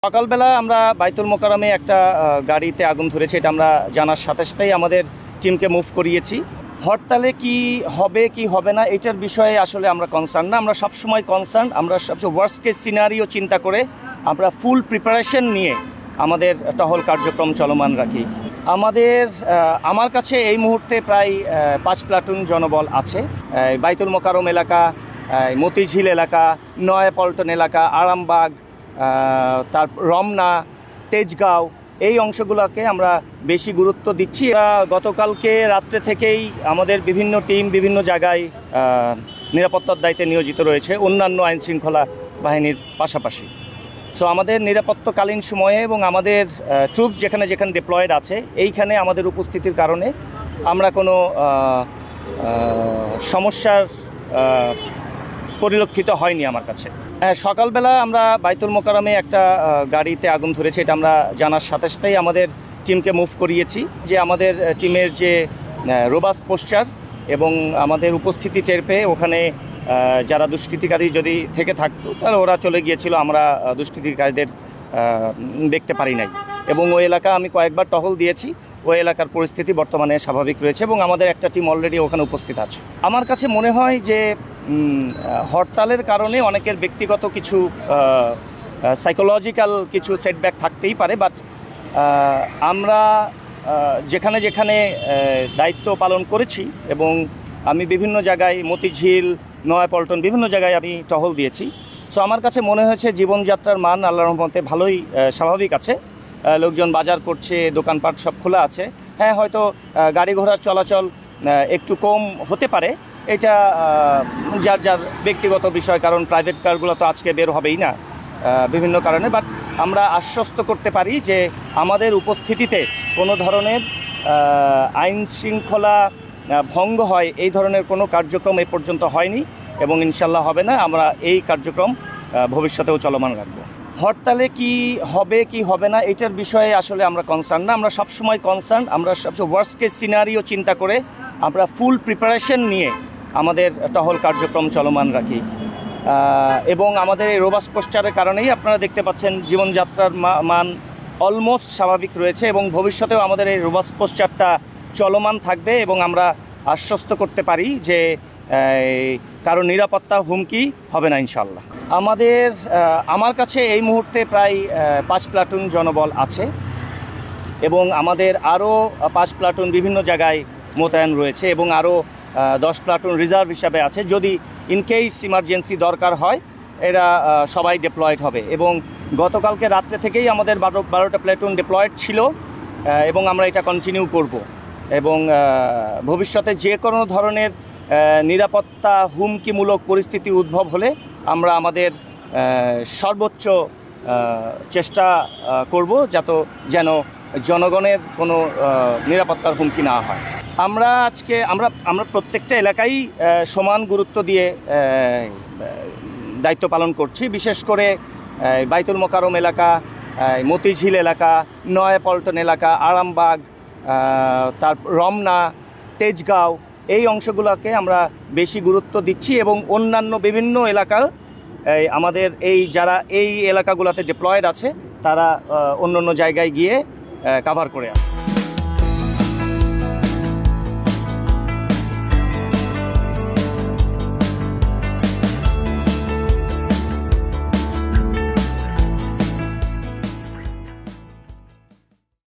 সকালবেলা আমরা বাইতুল মোকাররমে একটা গাড়িতে আগুন ধরেছে, এটা আমরা জানার সাথে সাথেই আমাদের টিমকে মুভ করিয়েছি। হরতালে কি হবে কি হবে না এটার বিষয়ে আসলে আমরা কনসার্ন না, আমরা সবসময় কনসার্ন, আমরা সবসময় ওয়ার্স্ট কেস সিনারিও চিন্তা করে আমরা ফুল প্রিপারেশন নিয়ে আমাদের টহল কার্যক্রম চলমান রাখি। আমার কাছে এই মুহূর্তে প্রায় 5 প্লাটুন জনবল আছে। বাইতুল মোকাররম এলাকা, মতিঝিল এলাকা, নয়াপল্টন এলাকা, আরামবাগ, তার রমনা, তেজগাঁও, এই অংশগুলোকে আমরা বেশি গুরুত্ব দিচ্ছি। গতকালকে রাত্রে থেকেই আমাদের বিভিন্ন টিম বিভিন্ন জায়গায় নিরাপত্তার দায়িত্বে নিয়োজিত রয়েছে, অন্যান্য আইনশৃঙ্খলা বাহিনীর পাশাপাশি। সো আমাদের নিরাপত্তাকালীন সময়ে এবং আমাদের ট্রুপস যেখানে যেখানে ডিপ্লয়েড আছে এইখানে আমাদের উপস্থিতির কারণে আমরা কোনো সমস্যার পরিলক্ষিত হয়নি আমার কাছে। সকালবেলা আমরা বাইতুল মোকাররমে একটা গাড়িতে আগুন ধরেছে, এটা আমরা জানার সাথে সাথেই আমাদের টিমকে মুভ করিয়েছি। যে আমাদের টিমের যে রোবাস্ট পোস্টার এবং আমাদের উপস্থিতি টের পেয়ে ওখানে যারা দুষ্কৃতিকারী যদি থেকে থাকতো তাহলে ওরা চলে গিয়েছিল, আমরা দুষ্কৃতিকারীদের দেখতে পারি নাই। এবং ওই এলাকা আমি কয়েকবার টহল দিয়েছি, ওই এলাকার পরিস্থিতি বর্তমানে স্বাভাবিক রয়েছে এবং আমাদের একটা টিম অলরেডি ওখানে উপস্থিত আছে। আমার কাছে মনে হয় যে হরতালের কারণে অনেকের ব্যক্তিগত কিছু সাইকোলজিক্যাল কিছু সেটব্যাক থাকতেই পারে, বাট আমরা যেখানে যেখানে দায়িত্ব পালন করেছি এবং আমি বিভিন্ন জায়গায় মতিঝিল, নয়াপল্টন বিভিন্ন জায়গায় আমি টহল দিয়েছি। সো আমার কাছে মনে হয়েছে জীবনযাত্রার মান আল্লাহর রহমতে ভালোই স্বাভাবিক আছে। লোকজন বাজার করছে, দোকানপাট সব খোলা আছে। হ্যাঁ, হয়তো গাড়ি ঘোড়ার চলাচল একটু কম হতে পারে, এটা যার যার ব্যক্তিগত বিষয়, কারণ প্রাইভেট কারগুলো তো আজকে বের হবেই না বিভিন্ন কারণে। বাট আমরা আশ্বস্ত করতে পারি যে আমাদের উপস্থিতিতে কোনো ধরনের আইন শৃঙ্খলা ভঙ্গ হয় এই ধরনের কোনো কার্যক্রম এ পর্যন্ত হয়নি এবং ইনশাল্লাহ হবে না। আমরা এই কার্যক্রম ভবিষ্যতেও চলমান রাখব। হরতালে কি হবে কি হবে না এটার বিষয়ে আসলে আমরা কনসার্ন না, আমরা সবসময় কনসার্ন, আমরা সবসময় ওয়ার্স্ট কেস সিনারিও চিন্তা করে আমরা ফুল প্রিপারেশন নিয়ে আমাদের টহল কার্যক্রম চলমান রাখি। এবং আমাদের এই রোবাস্ট পোস্টারের কারণেই আপনারা দেখতে পাচ্ছেন জীবনযাত্রার মান অলমোস্ট স্বাভাবিক রয়েছে এবং ভবিষ্যতেও আমাদের এই রোবাস্ট পোস্টারটা চলমান থাকবে এবং আমরা আশ্বস্ত করতে পারি যে কারো নিরাপত্তা হুমকি হবে না ইনশাল্লাহ। আমার কাছে এই মুহূর্তে প্রায় 5 প্লাটুন জনবল আছে এবং আমাদের আরও 5 প্লাটুন বিভিন্ন জায়গায় মোতায়েন রয়েছে এবং আরও 10 প্লাটুন রিজার্ভ হিসাবে আছে। যদি ইনকেস ইমার্জেন্সি দরকার হয় এরা সবাই ডিপ্লয়েড হবে এবং গতকালকে রাত্রে থেকেই আমাদের 12টা প্লাটুন ডিপ্লয়েড ছিল এবং আমরা এটা কন্টিনিউ করব এবং ভবিষ্যতে যে কোনো ধরনের নিরাপত্তা হুমকিমূলক পরিস্থিতি উদ্ভব হলে আমরা আমাদের সর্বোচ্চ চেষ্টা করব যেন জনগণের কোনো নিরাপত্তার হুমকি না হয়। আমরা প্রত্যেকটা এলাকায় সমান গুরুত্ব দিয়ে দায়িত্ব পালন করছি। বিশেষ করে বাইতুল মোকাররম এলাকা, মতিঝিল এলাকা, নয়াপল্টন এলাকা, আরামবাগ, তার রমনা, তেজগাঁও, এই অংশগুলোকে আমরা বেশি গুরুত্ব দিচ্ছি এবং অন্যান্য বিভিন্ন এলাকা আমাদের যারা এই এলাকাগুলোতে ডিপ্লয়েড আছে তারা অন্য জায়গায় গিয়ে কাভার করে আসে।